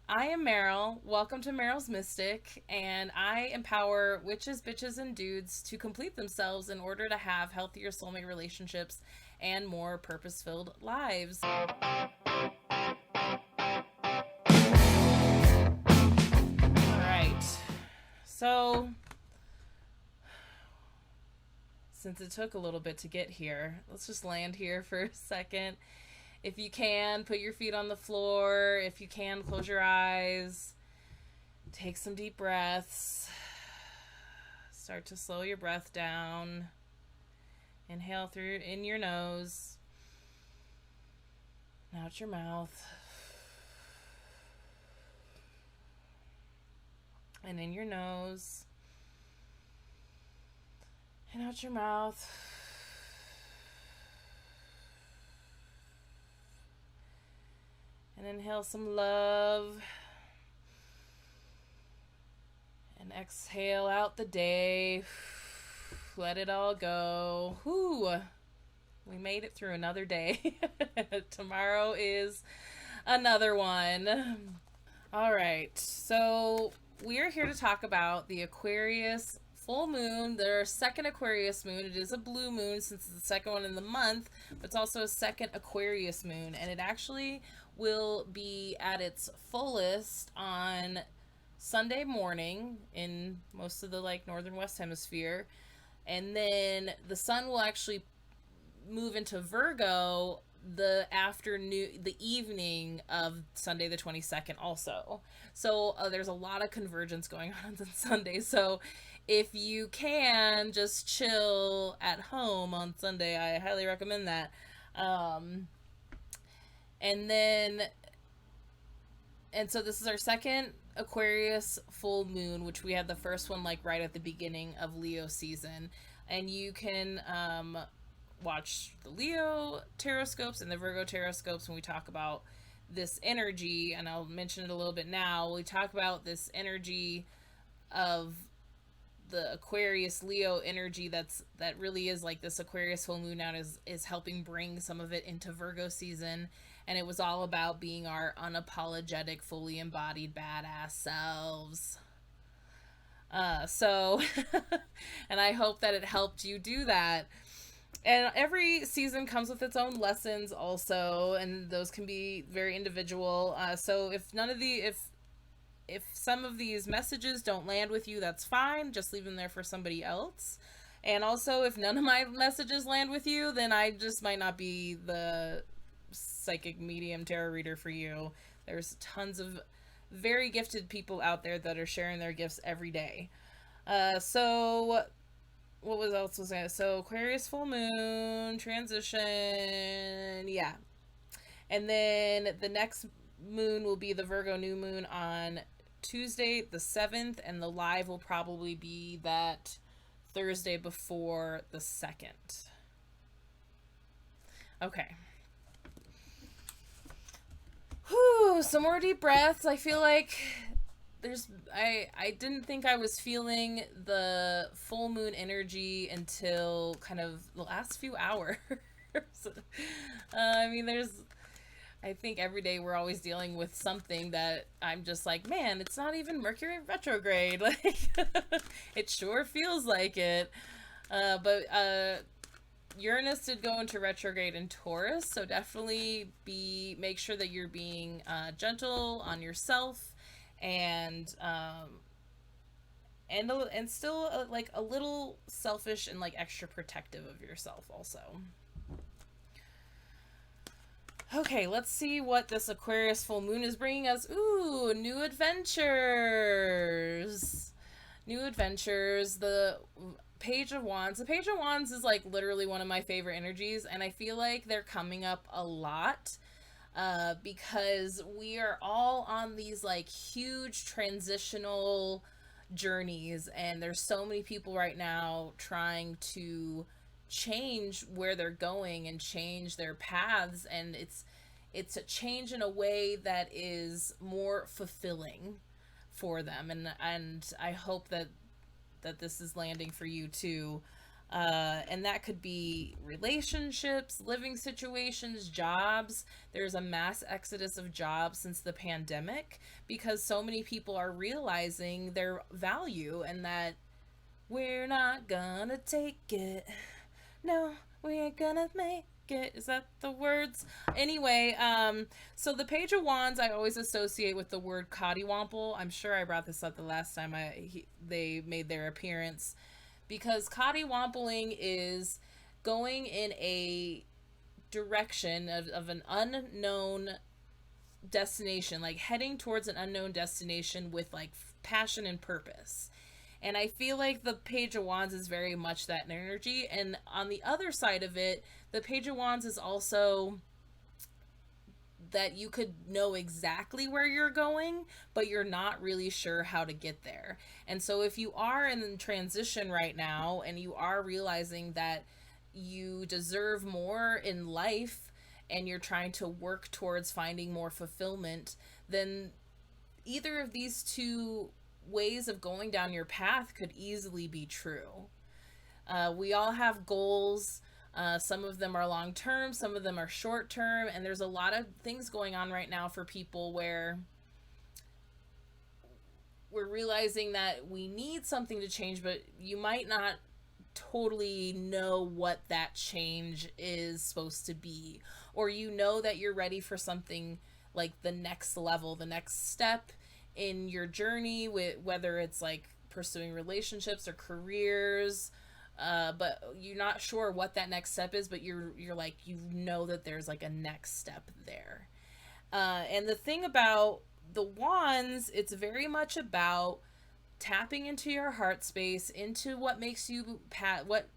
I am Meryl. Welcome to Meryl's Mystic, and I empower witches, bitches, and dudes to complete themselves in order to have healthier soulmate relationships and more purpose filled lives. All right. So, since it took a little bit to get here, let's just land here for a second. If you can, put your feet on the floor. If you can, close your eyes. Take some deep breaths. Start to slow your breath down. Inhale through in your nose. Out your mouth. And in your nose. And out your mouth. And inhale some love. And exhale out the day. Let it all go. Whew. We made it through another day. Tomorrow is another one. All right. So we are here to talk about the Aquarius full moon, their second Aquarius moon. It is a blue moon since it's the second one in the month, but it's also a second Aquarius moon, and it actually will be at its fullest on Sunday morning in most of the northern west hemisphere. And then the sun will actually move into Virgo the afternoon, the evening of Sunday the 22nd also. So there's a lot of convergence going on on Sunday. So if you can just chill at home on Sunday, I highly recommend that. And then, and so this is our second Aquarius full moon, which we had the first one right at the beginning of Leo season. And you can watch the Leo taroscopes and the Virgo taroscopes when we talk about this energy, and I'll mention it a little bit now. We talk about this energy of the Aquarius Leo energy that really is this Aquarius full moon now is helping bring some of it into Virgo season, and it was all about being our unapologetic, fully embodied badass selves. So and I hope that it helped you do that. And every season comes with its own lessons also, and those can be very individual. So if some of these messages don't land with you, that's fine. Just leave them there for somebody else. And also, if none of my messages land with you, then I just might not be the psychic medium tarot reader for you. There's tons of very gifted people out there that are sharing their gifts every day. So what was else was that? So Aquarius full moon transition, yeah, and then the next moon will be the Virgo new moon on Tuesday the 7th, and the live will probably be that Thursday before the 2nd. Okay. Whew, some more deep breaths. I feel like I didn't think I was feeling the full moon energy until kind of the last few hours. I mean, I think every day we're always dealing with something that I'm just like, man, it's not even Mercury retrograde. It sure feels like it. But Uranus did go into retrograde in Taurus, so definitely make sure that you're being gentle on yourself, and still a little selfish and extra protective of yourself also. Okay, let's see what this Aquarius full moon is bringing us. Ooh, new adventures. New adventures. The Page of Wands. The Page of Wands is literally one of my favorite energies, and I feel like they're coming up a lot because we are all on these huge transitional journeys, and there's so many people right now trying to change where they're going and change their paths, and it's a change in a way that is more fulfilling for them, and I hope that this is landing for you too. And that could be relationships, living situations, jobs. There's a mass exodus of jobs since the pandemic because so many people are realizing their value and that we're not gonna take it. No, we ain't gonna make it. Is that the words? Anyway, so the Page of Wands I always associate with the word cottywomple. I'm sure I brought this up the last time they made their appearance because cottywompling is going in a direction of an unknown destination, like heading towards an unknown destination with like passion and purpose. And I feel like the Page of Wands is very much that energy. And on the other side of it, the Page of Wands is also that you could know exactly where you're going, but you're not really sure how to get there. And so if you are in transition right now and you are realizing that you deserve more in life and you're trying to work towards finding more fulfillment, then either of these two ways of going down your path could easily be true. We all have goals. Some of them are long term, some of them are short term, and there's a lot of things going on right now for people where we're realizing that we need something to change, but you might not totally know what that change is supposed to be. Or you know that you're ready for something like the next level, the next step in your journey, with whether it's like pursuing relationships or careers, but you're not sure what that next step is, but you're like, you know that there's like a next step there. And the thing about the wands, it's very much about tapping into your heart space, into what makes you what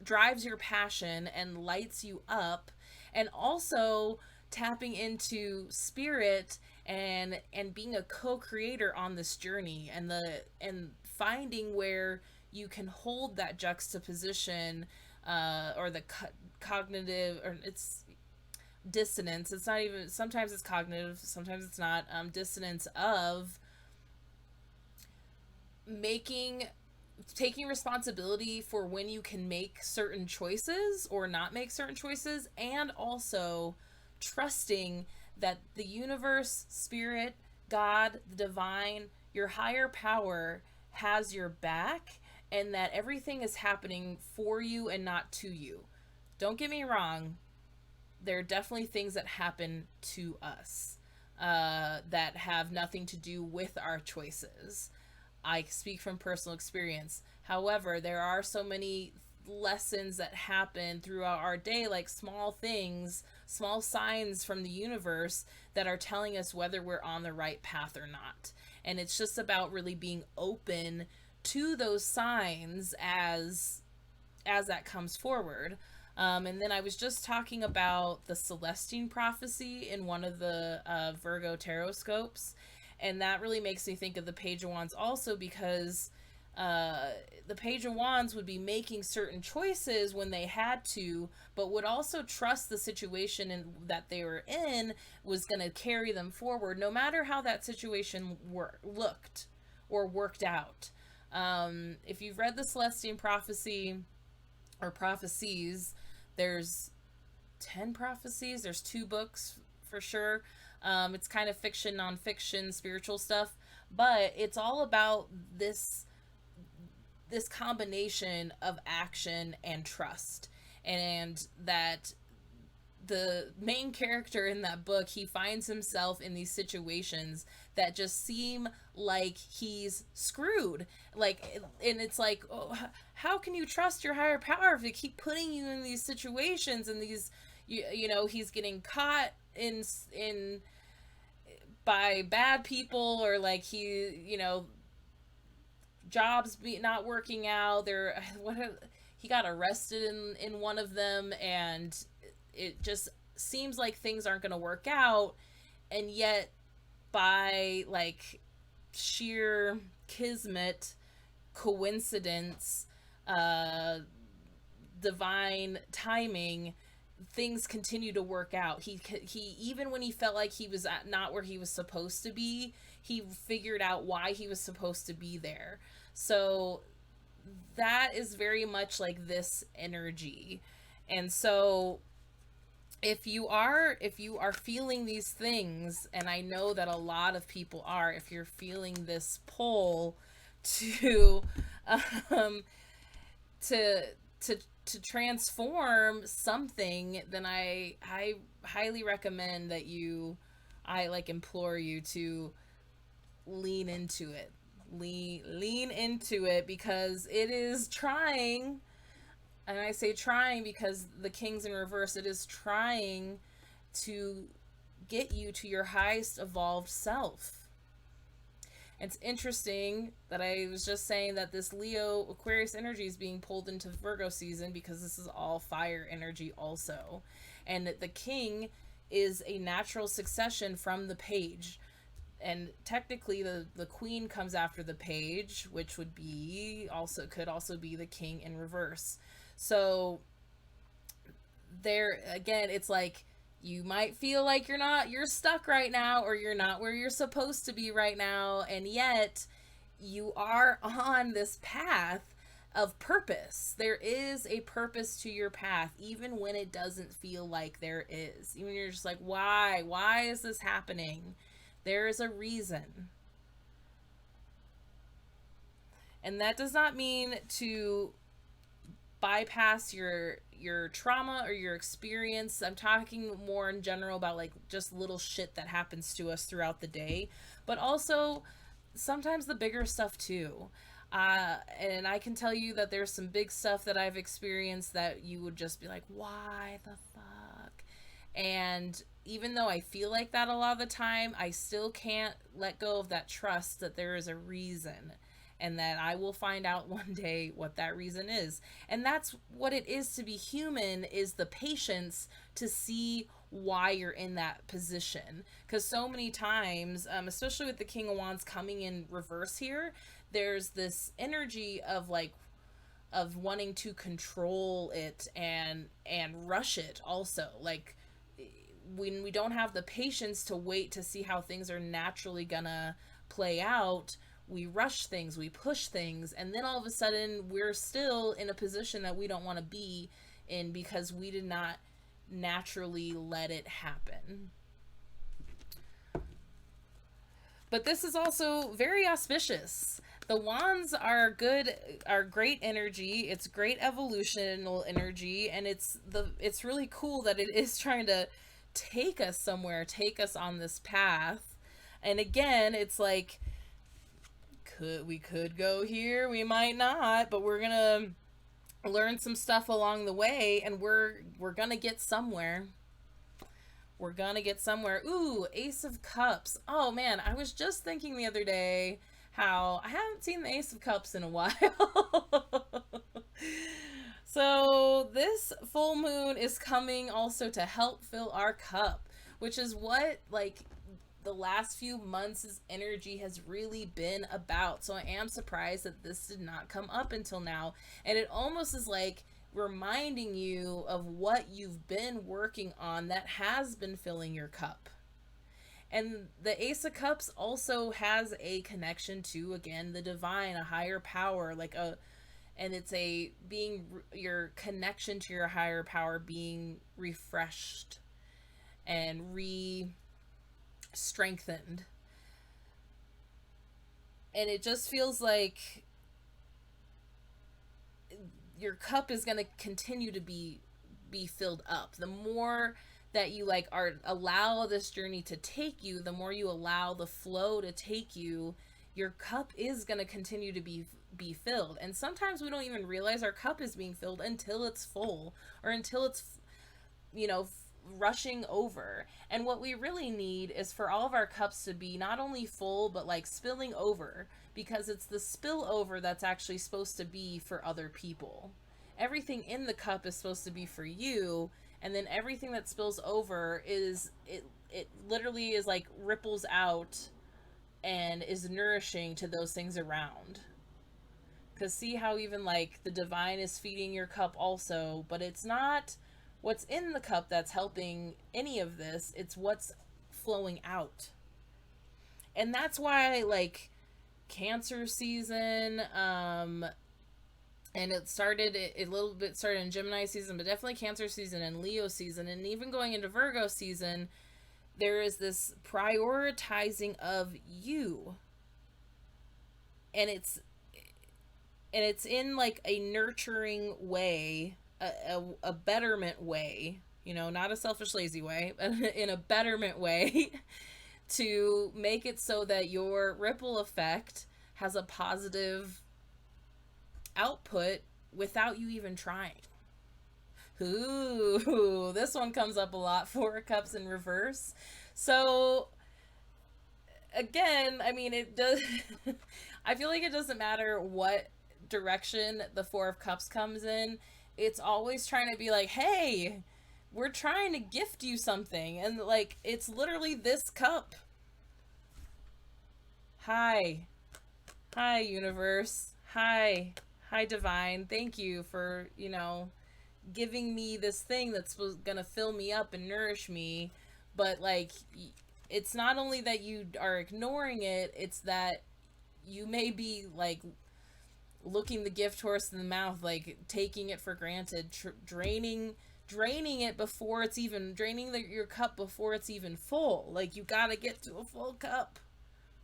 drives your passion and lights you up, and also tapping into spirit and being a co-creator on this journey, and finding where you can hold that juxtaposition, or the cognitive, or it's dissonance, it's not even, sometimes it's cognitive, sometimes it's not, dissonance of making taking responsibility for when you can make certain choices or not make certain choices, and also trusting that the universe, spirit, God, the divine, your higher power has your back, and that everything is happening for you and not to you. Don't get me wrong, there are definitely things that happen to us, that have nothing to do with our choices. I speak from personal experience. However, there are so many lessons that happen throughout our day, like small things, small signs from the universe that are telling us whether we're on the right path or not. And it's just about really being open to those signs as that comes forward. And then I was just talking about the Celestine Prophecy in one of the Virgo tarot scopes, and that really makes me think of the Page of Wands also, because the Page of Wands would be making certain choices when they had to, but would also trust the situation that they were in was going to carry them forward, no matter how that situation looked or worked out. If you've read the Celestine Prophecy or prophecies, there's 10 prophecies. There's 2 books for sure. It's kind of fiction, nonfiction, spiritual stuff, but it's all about this combination of action and trust, and that the main character in that book, he finds himself in these situations that just seem like he's screwed, like, and it's like, oh, how can you trust your higher power if they keep putting you in these situations, and these, you know, he's getting caught in by bad people, or like he, you know, jobs not working out there, he got arrested in one of them, and it just seems like things aren't going to work out, and yet by like sheer kismet, coincidence, uh divine timing, things continue to work out. He even when he felt like he was not where he was supposed to be, he figured out why he was supposed to be there. So that is very much like this energy. And so if you are feeling these things, and I know that a lot of people are, if you're feeling this pull to um to to transform something, then I highly recommend that I like implore you to lean into it. Lean into it, because it is trying. And I say trying because the king's in reverse. It is trying to get you to your highest evolved self. It's interesting that I was just saying that this Leo Aquarius energy is being pulled into Virgo season, because this is all fire energy also. And the king is a natural succession from the page. And technically the queen comes after the page, which would be also, could also be the king in reverse. So there again, it's like you might feel like you're stuck right now, or you're not where you're supposed to be right now, and yet you are on this path of purpose. There is a purpose to your path, even when it doesn't feel like there is. Even when you're just like, why is this happening? There is a reason. And that does not mean to bypass your trauma or your experience. I'm talking more in general about like just little shit that happens to us throughout the day, but also sometimes the bigger stuff too. And I can tell you that there's some big stuff that I've experienced that you would just be like, why the fuck? And even though I feel like that a lot of the time, I still can't let go of that trust that there is a reason, and that I will find out one day what that reason is. And that's what it is to be human, is the patience to see why you're in that position. Because so many times, especially with the King of Wands coming in reverse here, there's this energy of like of wanting to control it and rush it also, like when we don't have the patience to wait to see how things are naturally gonna play out, we rush things, we push things, and then all of a sudden we're still in a position that we don't want to be in, because we did not naturally let it happen. But this is also very auspicious. The wands are good, are great energy. It's great evolutional energy, and it's really cool that it is trying to take us somewhere, take us on this path. And again, it's like we could go here, we might not, but we're gonna learn some stuff along the way, and we're gonna get somewhere. We're gonna get somewhere. Ooh, Ace of Cups. Oh man, I was just thinking the other day how I haven't seen the Ace of Cups in a while. So this full moon is coming also to help fill our cup, which is what like the last few months' energy has really been about. So I am surprised that this did not come up until now. And it almost is like reminding you of what you've been working on that has been filling your cup. And the Ace of Cups also has a connection to, again, the divine, a higher power, and it's a being your connection to your higher power being refreshed and strengthened. And it just feels like your cup is going to continue to be filled up. The more that you like are allow this journey to take you, the more you allow the flow to take you, your cup is going to continue to be filled. And sometimes we don't even realize our cup is being filled until it's full, or until it's you know rushing over. And what we really need is for all of our cups to be not only full, but like spilling over, because it's the spill over that's actually supposed to be for other people. Everything in the cup is supposed to be for you, and then everything that spills over it literally is like ripples out and is nourishing to those things around. Because see how even like the divine is feeding your cup also, but it's not what's in the cup that's helping any of this, it's what's flowing out. And that's why like Cancer season, And it a little bit started in Gemini season, but definitely Cancer season and Leo season, and even going into Virgo season, there is this prioritizing of you. And it's in like a nurturing way, a betterment way, not a selfish lazy way, but in a betterment way to make it so that your ripple effect has a positive output without you even trying. Ooh, this one comes up a lot. Four of Cups in reverse. So again, I mean, it does. I feel like it doesn't matter what direction the Four of Cups comes in. It's always trying to be like, hey, we're trying to gift you something. And like, it's literally this cup. Hi. Hi, universe. Hi. Hi, divine. Thank you for, giving me this thing that's gonna fill me up and nourish me. But like, it's not only that you are ignoring it, it's that you may be like looking the gift horse in the mouth, like taking it for granted, draining it before it's even draining your cup before it's even full. Like, you gotta get to a full cup.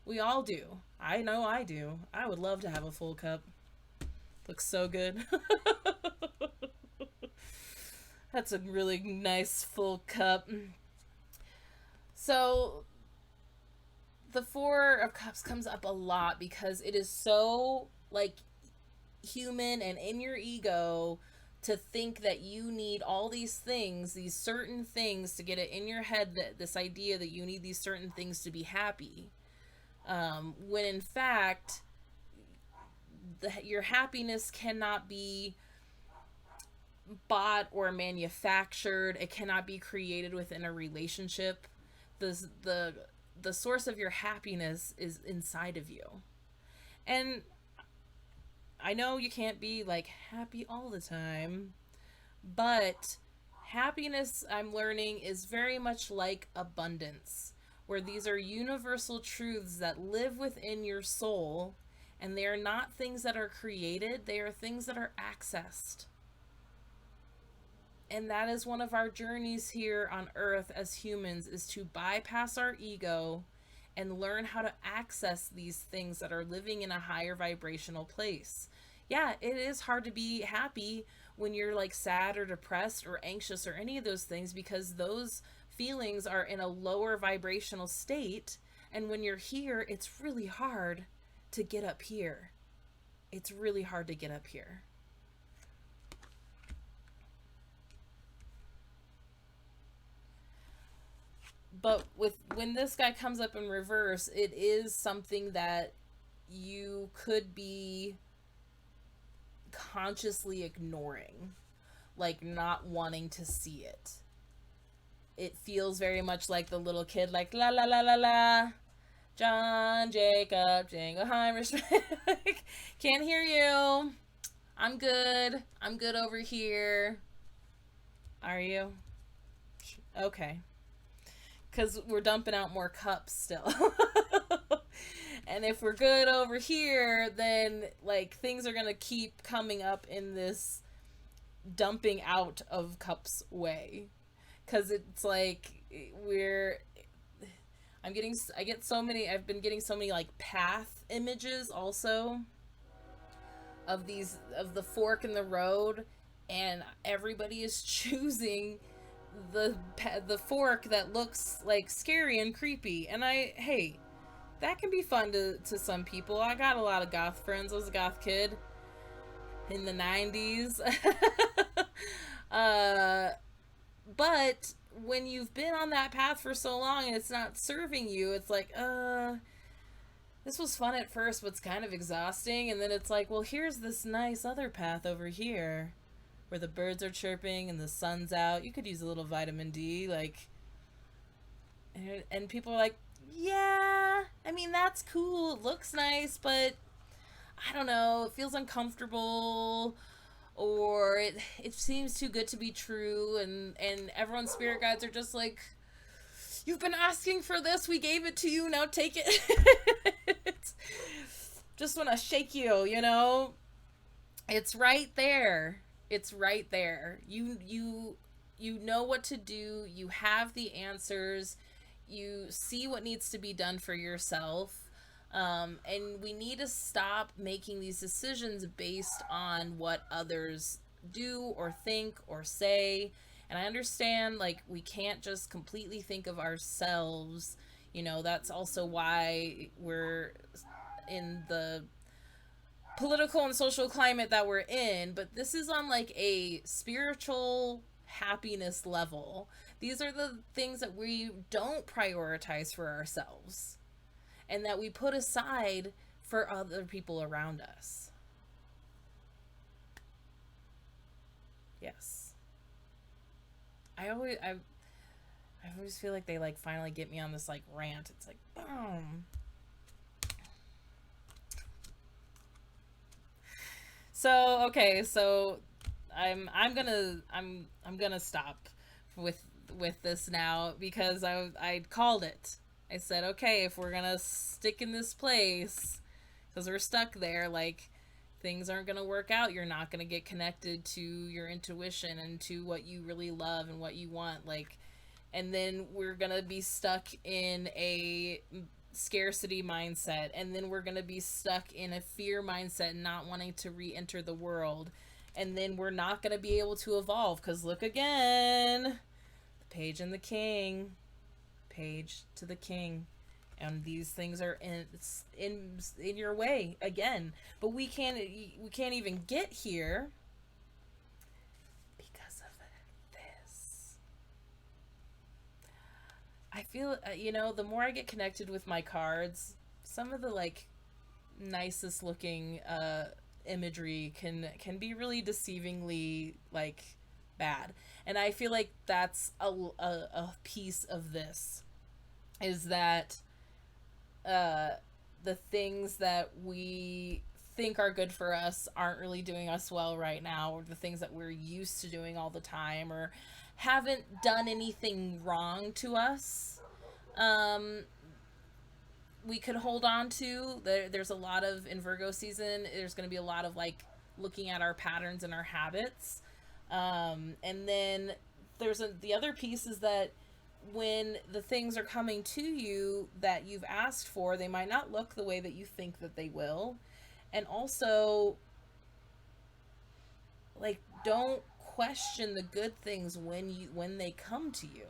We all do. I know I do. I would love to have a full cup. Looks so good. That's a really nice full cup. So the Four of Cups comes up a lot because it is so like human and in your ego to think that you need all these things, these certain things, to get it in your head, that this idea that you need these certain things to be happy, when in fact your happiness cannot be bought or manufactured. It cannot be created within a relationship. The source of your happiness is inside of you. And I know you can't be like happy all the time, but happiness, I'm learning, is very much like abundance, where these are universal truths that live within your soul, and they are not things that are created, they are things that are accessed. And that is one of our journeys here on earth as humans, is to bypass our ego and learn how to access these things that are living in a higher vibrational place. Yeah, it is hard to be happy when you're like sad or depressed or anxious or any of those things, because those feelings are in a lower vibrational state. And when you're here, it's really hard to get up here. It's really hard to get up here. But when this guy comes up in reverse, it is something that you could be consciously ignoring, like not wanting to see it. It feels very much like the little kid, like la la la la la, John Jacob Jingleheimer. Can't hear you. I'm good. I'm good over here. Are you? Okay. Because we're dumping out more cups still. And if we're good over here, then like things are gonna keep coming up in this dumping out of cups way. Because it's like I've been getting so many like path images also of the fork in the road, and everybody is choosing the fork that looks like scary and creepy. And hey, that can be fun to some people. I got a lot of goth friends. I was a goth kid in the 90s. But when you've been on that path for so long and it's not serving you, it's like, this was fun at first, but it's kind of exhausting. And then it's like, well, here's this nice other path over here where the birds are chirping and the sun's out. You could use a little vitamin D, like, and people are like, yeah, I mean, that's cool, it looks nice, but I don't know, it feels uncomfortable, or it seems too good to be true. And everyone's spirit guides are just like, you've been asking for this, we gave it to you, now take it. Just want to shake you, It's right there. It's right there. You know what to do. You have the answers. You see what needs to be done for yourself. And we need to stop making these decisions based on what others do or think or say. And I understand, like, we can't just completely think of ourselves. You know, that's also why we're in the political and social climate that we're in, but this is on like a spiritual happiness level. These are the things that we don't prioritize for ourselves and that we put aside for other people around us. Yes. I always feel like they like finally get me on this like rant. It's like boom. So okay, so I'm gonna stop with this now because I called it. I said, okay, if we're gonna stick in this place because we're stuck there, like things aren't gonna work out. You're not gonna get connected to your intuition and to what you really love and what you want. Like, and then we're gonna be stuck in a scarcity mindset, and then we're going to be stuck in a fear mindset, not wanting to re-enter the world, and then we're not going to be able to evolve because look again, the page and the king, page to the king, and these things are in your way again, but we can't even get here because of this. I feel, the more I get connected with my cards, some of the like nicest looking imagery can be really deceivingly like bad, and I feel like that's a piece of this is that uh, the things that we think are good for us aren't really doing us well right now, or the things that we're used to doing all the time, or haven't done anything wrong to us. Um, we could hold on to. There's a lot of in Virgo season. There's going to be a lot of like looking at our patterns and our habits, and then the other piece is that when the things are coming to you that you've asked for, they might not look the way that you think that they will, and also like don't question the good things when they come to you.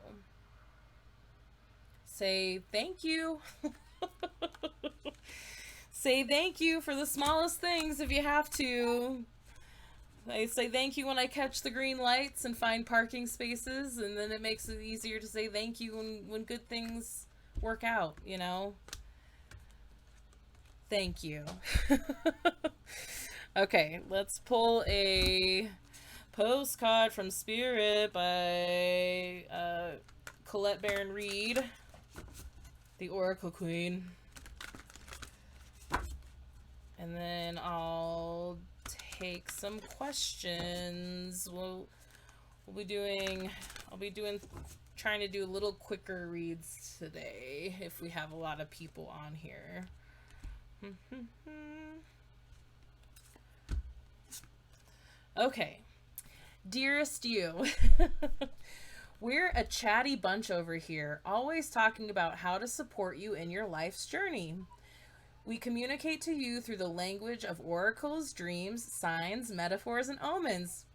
Say thank you. Say thank you for the smallest things if you have to. I say thank you when I catch the green lights and find parking spaces, and then it makes it easier to say thank you when good things work out, you know? Thank you. Okay, let's pull a postcard from Spirit by Colette Baron Reed, the Oracle Queen. And then I'll take some questions. We'll be doing, I'll be doing, trying to do little quicker reads today if we have a lot of people on here. Okay. Dearest you, we're a chatty bunch over here, always talking about how to support you in your life's journey. We communicate to you through the language of oracles, dreams, signs, metaphors, and omens.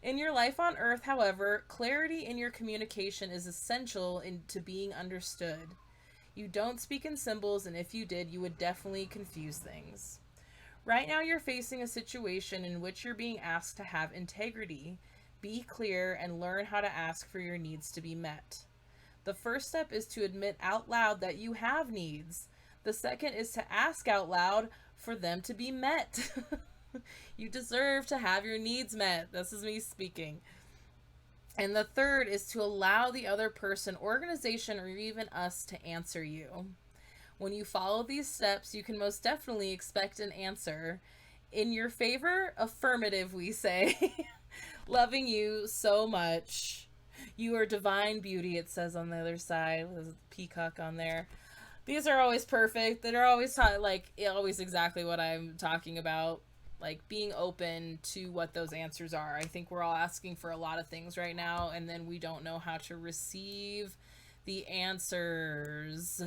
In your life on Earth, however, clarity in your communication is essential to being understood. You don't speak in symbols, and if you did, you would definitely confuse things. Right now, you're facing a situation in which you're being asked to have integrity, be clear, and learn how to ask for your needs to be met. The first step is to admit out loud that you have needs. The second is to ask out loud for them to be met. You deserve to have your needs met. This is me speaking. And the third is to allow the other person, organization, or even us to answer you. When you follow these steps, you can most definitely expect an answer. In your favor, affirmative, we say. Loving you so much. You are divine beauty, it says on the other side. There's a peacock on there. These are always perfect. They're always like always exactly what I'm talking about. Like being open to what those answers are. I think we're all asking for a lot of things right now, and then we don't know how to receive the answers.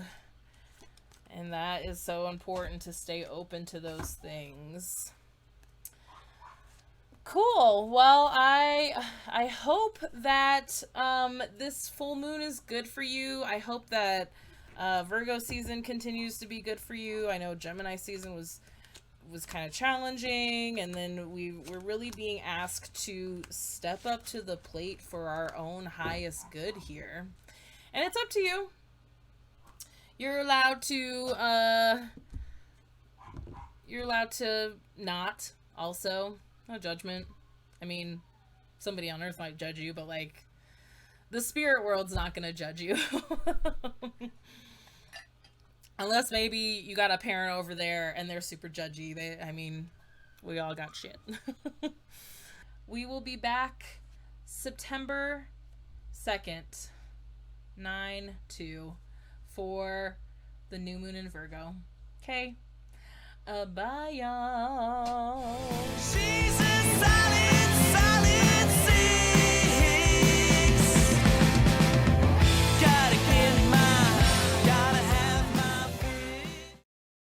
And that is so important to stay open to those things. Cool. Well, I hope that this full moon is good for you. I hope that Virgo season continues to be good for you. I know Gemini season was kind of challenging, and then we're really being asked to step up to the plate for our own highest good here. And it's up to you. You're allowed to not also. No judgment. I mean, somebody on earth might judge you, but like the spirit world's not going to judge you. Unless maybe you got a parent over there and they're super judgy. We all got shit. We will be back September 2nd, 9/2, for the new moon in Virgo. Okay? Bye, y'all. She's a solid